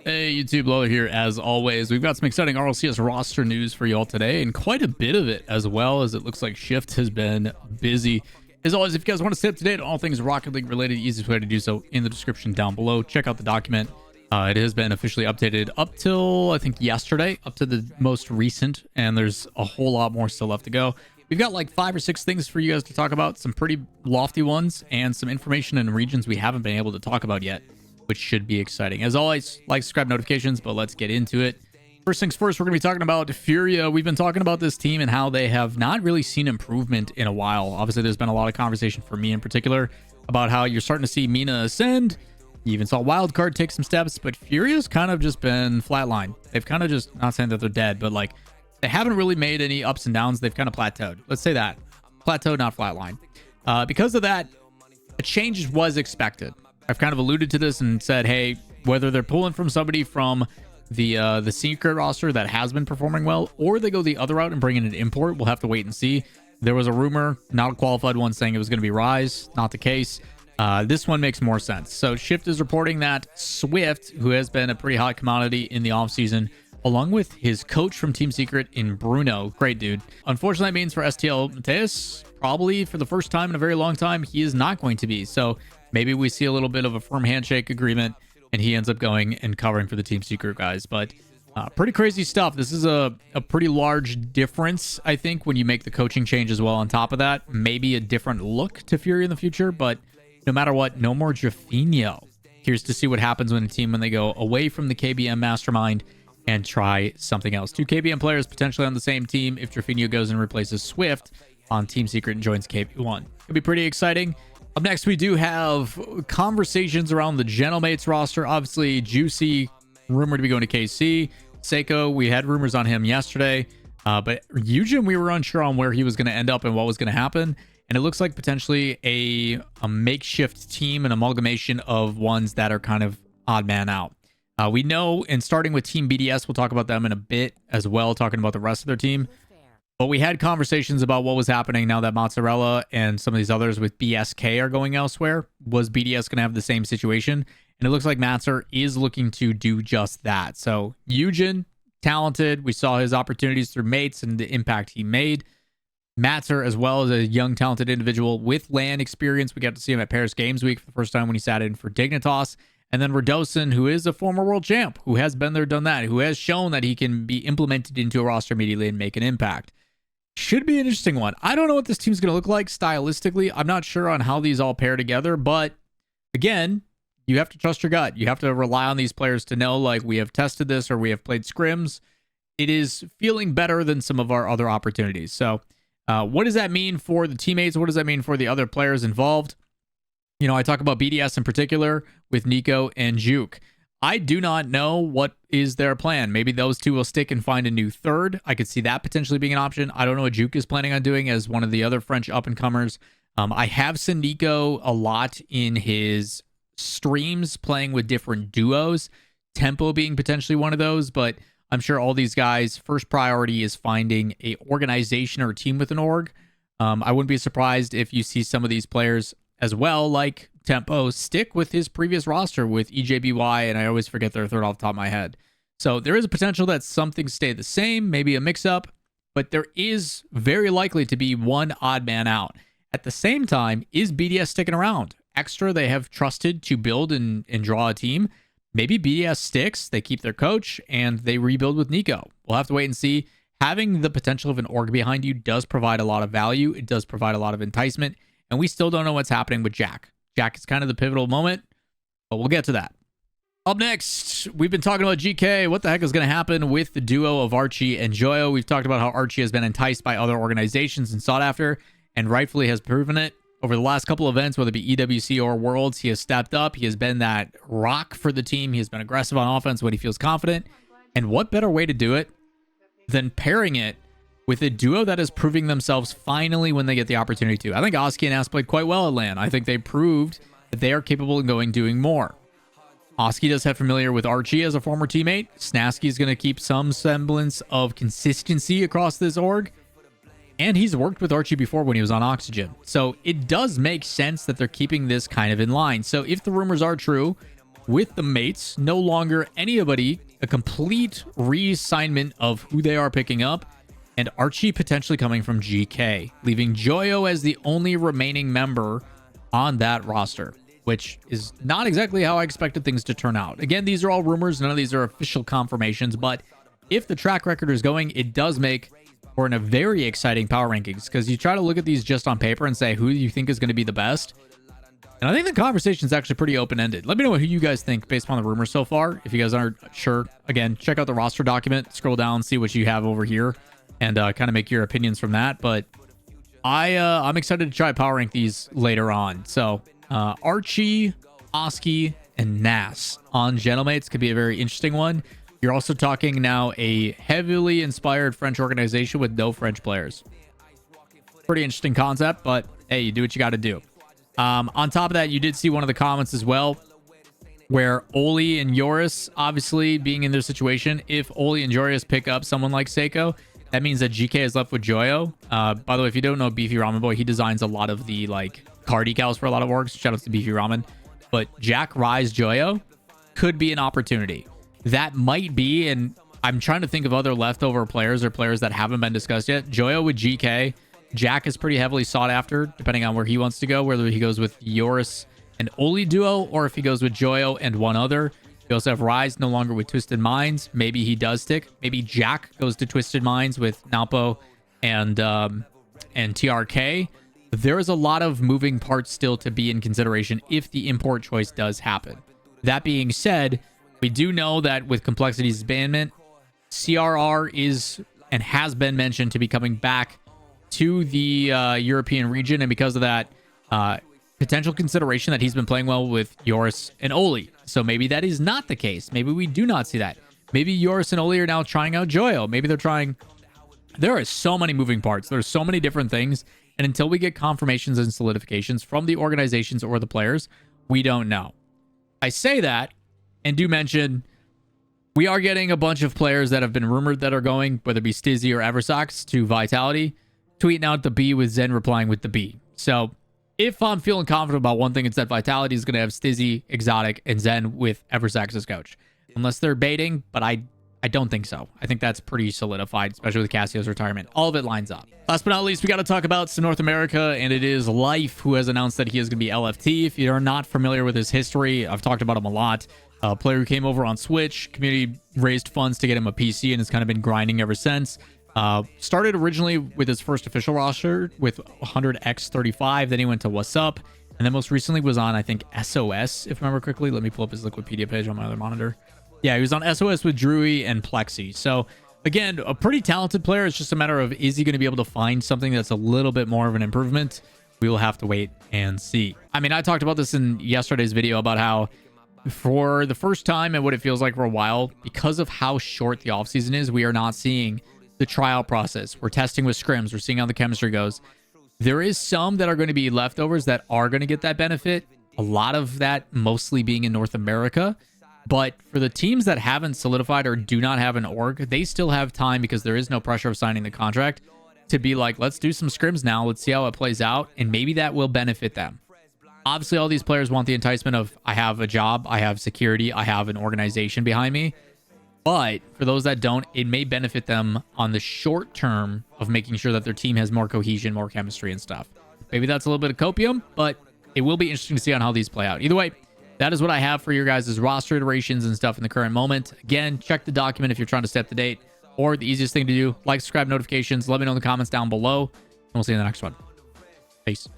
Hey YouTube, Lawler here as always. We've got some exciting RLCS roster news for you all today, and quite a bit of it as well, as it looks like Shift has been busy. As always, if you guys want to stay up to date on all things Rocket League related, the easiest way to do so in the description down below. Check out the document. It has been officially updated up till, I think, yesterday, up to the most recent, and there's a whole lot more still left to go. We've got like 5 or 6 things for you guys to talk about, some pretty lofty ones, and some information in regions we haven't been able to talk about yet, which should be exciting. As always, like, subscribe, notifications, but let's get into it. First things first, we're going to be talking about Furia. We've been talking about this team and how they have not really seen improvement in a while. Obviously, there's been a lot of conversation for me in particular about how you're starting to see Mina ascend. You even saw Wildcard take some steps, but Furia's kind of just been flatline. They've kind of just, not saying that they're dead, but like, they haven't really made any ups and downs. They've kind of plateaued. Let's say that. Plateaued, not flatline. Because of that, a change was expected. I've kind of alluded to this and said, hey, whether they're pulling from somebody from the secret roster that has been performing well, or they go the other route and bring in an import, we'll have to wait and see. There was a rumor, not a qualified one, saying it was going to be Rise. Not the case. This one makes more sense. So Shift is reporting that Swift, who has been a pretty hot commodity in the offseason, along with his coach from Team Secret in Bruno, great dude. Unfortunately, that means for STL Mateus, probably for the first time in a very long time, he is not going to be. So maybe we see a little bit of a firm handshake agreement and he ends up going and covering for the Team Secret guys. But pretty crazy stuff. This is a pretty large difference, I think, when you make the coaching change as well on top of that. Maybe a different look to Fury in the future, but no matter what, no more Jaffinho. Here's to see what happens when they go away from the KBM mastermind and try something else. 2 KBM players potentially on the same team if Jaffinho goes and replaces Swift on Team Secret and joins KB1. It'll be pretty exciting. Up next, we do have conversations around the Gentlemates roster. Obviously, Juicy, rumored to be going to KC. Seiko, we had rumors on him yesterday. But Eugen, we were unsure on where he was going to end up and what was going to happen. And it looks like potentially a makeshift team, an amalgamation of ones that are kind of odd man out. We know, and starting with Team BDS, we'll talk about them in a bit as well, talking about the rest of their team. But we had conversations about what was happening now that Mozzarella and some of these others with BSK are going elsewhere. Was BDS going to have the same situation? And it looks like Matzer is looking to do just that. So Eugen, talented. We saw his opportunities through Mates and the impact he made. Matzer, as well as a young, talented individual with LAN experience. We got to see him at Paris Games Week for the first time when he sat in for Dignitas. And then Radosin, who is a former world champ, who has been there, done that, who has shown that he can be implemented into a roster immediately and make an impact. Should be an interesting one. I don't know what this team's going to look like stylistically. I'm not sure on how these all pair together, but again, you have to trust your gut. You have to rely on these players to know, like, we have tested this or we have played scrims. It is feeling better than some of our other opportunities. So what does that mean for the teammates? What does that mean for the other players involved? You know, I talk about BDS in particular with Nico and Juke. I do not know what is their plan. Maybe those two will stick and find a new third. I could see that potentially being an option. I don't know what Juke is planning on doing as one of the other French up-and-comers. I have seen Nico a lot in his streams playing with different duos, Tempo being potentially one of those, but I'm sure all these guys' first priority is finding a organization or a team with an org. I wouldn't be surprised if you see some of these players as well, like Tempo, stick with his previous roster with EJBY, and I always forget their third off the top of my head. So there is a potential that something stay the same, maybe a mix-up, but there is very likely to be one odd man out. At the same time, is BDS sticking around? Extra, they have trusted to build and draw a team. Maybe BDS sticks, they keep their coach, and they rebuild with Nico. We'll have to wait and see. Having the potential of an org behind you does provide a lot of value. It does provide a lot of enticement. And we still don't know what's happening with Jack. Jack is kind of the pivotal moment, but we'll get to that. Up next, we've been talking about GK. What the heck is going to happen with the duo of Archie and Joyo? We've talked about how Archie has been enticed by other organizations and sought after, and rightfully has proven it. Over the last couple of events, whether it be EWC or Worlds, he has stepped up. He has been that rock for the team. He has been aggressive on offense when he feels confident. And what better way to do it than pairing it with a duo that is proving themselves finally when they get the opportunity to. I think Oski and Ass played quite well at LAN. I think they proved that they are capable of doing more. Oski does have familiar with Archie as a former teammate. Snasky is going to keep some semblance of consistency across this org. And he's worked with Archie before when he was on Oxygen. So it does make sense that they're keeping this kind of in line. So if the rumors are true, with the mates. No longer anybody, a complete reassignment of who they are picking up, and Archie potentially coming from GK, leaving Joyo as the only remaining member on that roster, which is not exactly how I expected things to turn out. Again, these are all rumors. None of these are official confirmations, but if the track record is going, it does make for a very exciting power rankings, because you try to look at these just on paper and say who you think is going to be the best. And I think the conversation is actually pretty open-ended. Let me know who you guys think based on the rumors so far. If you guys aren't sure, again, check out the roster document, scroll down, see what you have over here, and kind of make your opinions from that. But I'm excited to try power rank these later on. So Archie, Oski, and Nas on Gentlemates could be a very interesting one. You're also talking now a heavily inspired French organization with no French players. Pretty interesting concept, but hey, you do what you got to do. On top of that, you did see one of the comments as well, where Oli and Joris obviously being in their situation. If Oli and Joris pick up someone like Seiko, that means that GK is left with Joyo. By the way, if you don't know Beefy Ramen Boy, he designs a lot of the car decals for a lot of orgs. Shout out to Beefy Ramen. But Jack Rise Joyo could be an opportunity. That might be, and I'm trying to think of other leftover players or players that haven't been discussed yet. Joyo with GK. Jack is pretty heavily sought after, depending on where he wants to go, whether he goes with Joris and Oli duo, or if he goes with Joyo and one other. We also have Rise no longer with Twisted Minds. Maybe he does stick. Maybe Jack goes to Twisted Minds with Nalpo and TRK. There is a lot of moving parts still to be in consideration if the import choice does happen. That being said, we do know that with Complexity's banment, CRR is and has been mentioned to be coming back to the European region, and because of that, potential consideration that he's been playing well with Joris and Oli. So maybe that is not the case. Maybe we do not see that. Maybe Joris and Oli are now trying out Joyo. Maybe they're trying... There are so many moving parts. There's so many different things, and until we get confirmations and solidifications from the organizations or the players, we don't know. I say that, and do mention, we are getting a bunch of players that have been rumored that are going, whether it be Stizzy or Eversox, to Vitality, tweeting out the B with Zen replying with the B. So if I'm feeling confident about one thing, it's that Vitality is going to have Stizzy, Exotic, and Zen with Eversax as coach. Unless they're baiting, but I don't think so. I think that's pretty solidified, especially with Cassio's retirement. All of it lines up. Last but not least, we got to talk about some North America, and it is Life, who has announced that he is going to be LFT. If you're not familiar with his history, I've talked about him a lot. A player who came over on Switch, community raised funds to get him a PC, and has kind of been grinding ever since. Started originally with his first official roster with 100x35, then he went to What's Up, and then most recently was on, I think, SOS, if I remember correctly. Let me pull up his Wikipedia page on my other monitor. Yeah, he was on SOS with Drewy and Plexi. So, again, a pretty talented player. It's just a matter of, is he going to be able to find something that's a little bit more of an improvement? We will have to wait and see. I mean, I talked about this in yesterday's video about how for the first time and what it feels like for a while, because of how short the offseason is, we are not seeing the trial process. We're testing with scrims. We're seeing how the chemistry goes. There is some that are going to be leftovers that are going to get that benefit. A lot of that mostly being in North America. But for the teams that haven't solidified or do not have an org, they still have time because there is no pressure of signing the contract to be like, let's do some scrims now. Let's see how it plays out. And maybe that will benefit them. Obviously, all these players want the enticement of, I have a job, I have security, I have an organization behind me. But for those that don't, it may benefit them on the short term of making sure that their team has more cohesion, more chemistry and stuff. Maybe that's a little bit of copium, but it will be interesting to see on how these play out. Either way, that is what I have for your guys' roster iterations and stuff in the current moment. Again, check the document if you're trying to stay up to date, or the easiest thing to do, like, subscribe, notifications, let me know in the comments down below, and we'll see you in the next one. Peace.